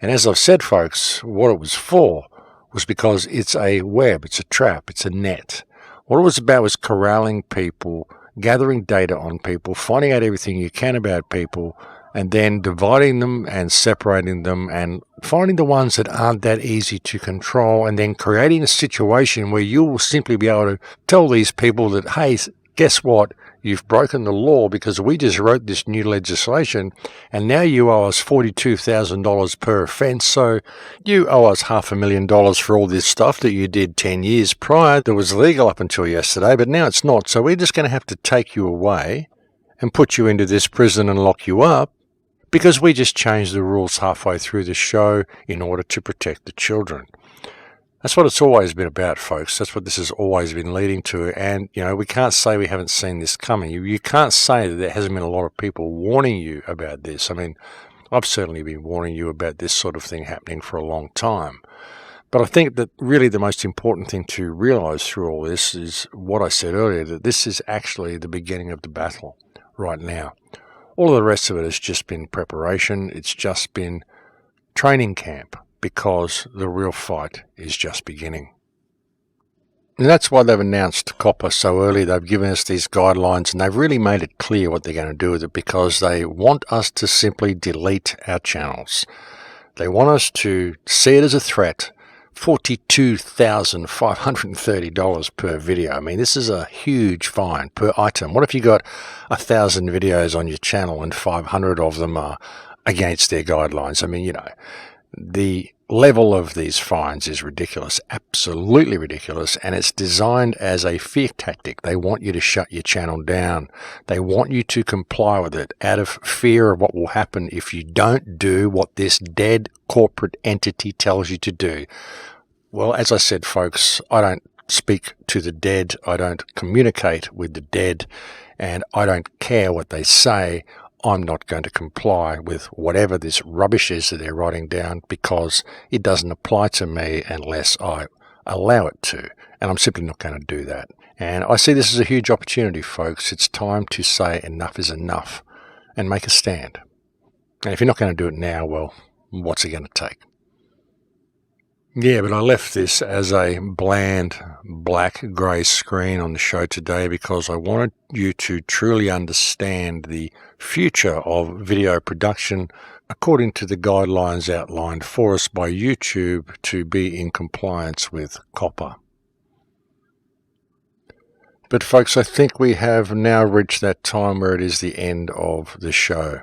And as I've said, folks, what it was for was because it's a web, it's a trap, it's a net. What it was about was corralling people, gathering data on people, finding out everything you can about people, and then dividing them and separating them and finding the ones that aren't that easy to control, and then creating a situation where you will simply be able to tell these people that, hey, guess what? You've broken the law because we just wrote this new legislation and now you owe us $42,000 per offence, so you owe us $500,000 for all this stuff that you did 10 years prior that was legal up until yesterday, but now it's not. So we're just going to have to take you away and put you into this prison and lock you up because we just changed the rules halfway through the show in order to protect the children. That's what it's always been about, folks. That's what this has always been leading to. And, we can't say we haven't seen this coming. You can't say that there hasn't been a lot of people warning you about this. I mean, I've certainly been warning you about this sort of thing happening for a long time. But I think that really the most important thing to realize through all this is what I said earlier, that this is actually the beginning of the battle right now. All of the rest of it has just been preparation. It's just been training camp, because the real fight is just beginning. And that's why they've announced COPPA so early. They've given us these guidelines and they've really made it clear what they're going to do with it, because they want us to simply delete our channels. They want us to see it as a threat. $42,530 per video. I mean, this is a huge fine per item. What if you got 1,000 videos on your channel and 500 of them are against their guidelines? I mean, the level of these fines is ridiculous, absolutely ridiculous, and it's designed as a fear tactic. They want you to shut your channel down. They want you to comply with it out of fear of what will happen if you don't do what this dead corporate entity tells you to do. Well, as I said, folks, I don't speak to the dead. I don't communicate with the dead, and I don't care what they say. I'm not going to comply with whatever this rubbish is that they're writing down, because it doesn't apply to me unless I allow it to. And I'm simply not going to do that. And I see this as a huge opportunity, folks. It's time to say enough is enough and make a stand. And if you're not going to do it now, well, what's it going to take? Yeah, but I left this as a bland black-grey screen on the show today because I wanted you to truly understand the future of video production according to the guidelines outlined for us by YouTube to be in compliance with COPPA. But folks, I think we have now reached that time where it is the end of the show.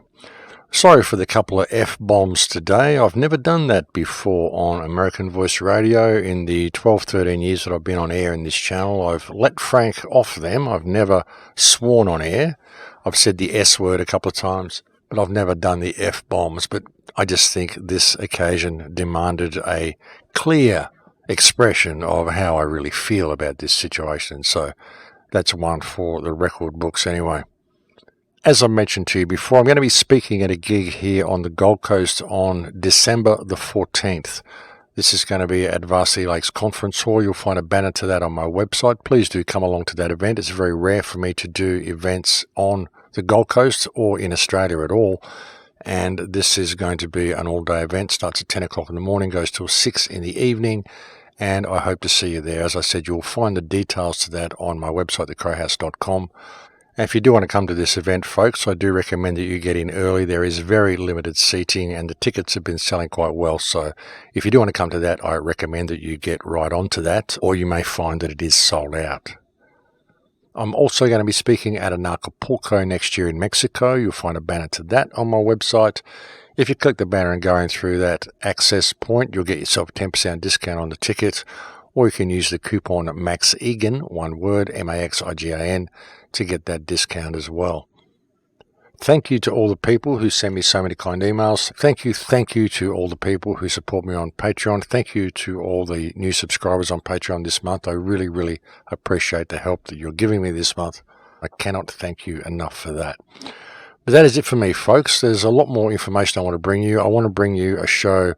Sorry for the couple of F-bombs today. I've never done that before on American Voice Radio in the 12-13 years that I've been on air in this channel. I've let Frank off them. I've never sworn on air. I've said the S word a couple of times, but I've never done the F-bombs. But I just think this occasion demanded a clear expression of how I really feel about this situation. So that's one for the record books anyway. As I mentioned to you before, I'm going to be speaking at a gig here on the Gold Coast on December the 14th. This is going to be at Varsity Lakes Conference Hall. You'll find a banner to that on my website. Please do come along to that event. It's very rare for me to do events on the Gold Coast or in Australia at all. And this is going to be an all-day event. Starts at 10 o'clock in the morning, goes till 6 in the evening. And I hope to see you there. As I said, you'll find the details to that on my website, thecrowhouse.com. And if you do want to come to this event, folks, I do recommend that you get in early. There is very limited seating and the tickets have been selling quite well. So if you do want to come to that, I recommend that you get right onto that, or you may find that it is sold out. I'm also going to be speaking at Acapulco next year in Mexico. You'll find a banner to that on my website. If you click the banner and going through that access point, you'll get yourself a 10% discount on the ticket, or you can use the coupon MAXIGAN, one word, MAXIGAN, to get that discount as well. Thank you to all the people who send me so many kind emails. Thank you to all the people who support me on Patreon. Thank you to all the new subscribers on Patreon this month. I really, really appreciate the help that you're giving me this month. I cannot thank you enough for that. But that is it for me, folks. There's a lot more information I want to bring you. I want to bring you a show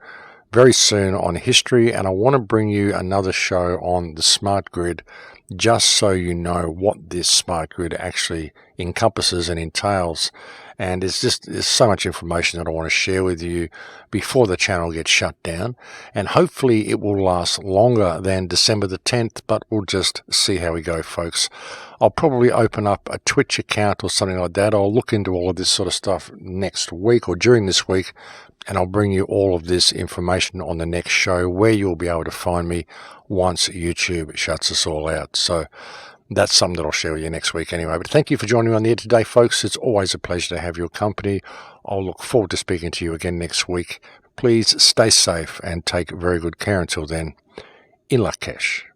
very soon on history, and I want to bring you another show on the smart grid, just so you know what this smart grid actually encompasses and entails. And there's so much information that I want to share with you before the channel gets shut down. And hopefully it will last longer than December the 10th, but we'll just see how we go, folks. I'll probably open up a Twitch account or something like that. I'll look into all of this sort of stuff next week or during this week, and I'll bring you all of this information on the next show where you'll be able to find me once YouTube shuts us all out. So that's something that I'll share with you next week anyway. But thank you for joining me on the air today, folks. It's always a pleasure to have your company. I'll look forward to speaking to you again next week. Please stay safe and take very good care until then. In luck, Cash.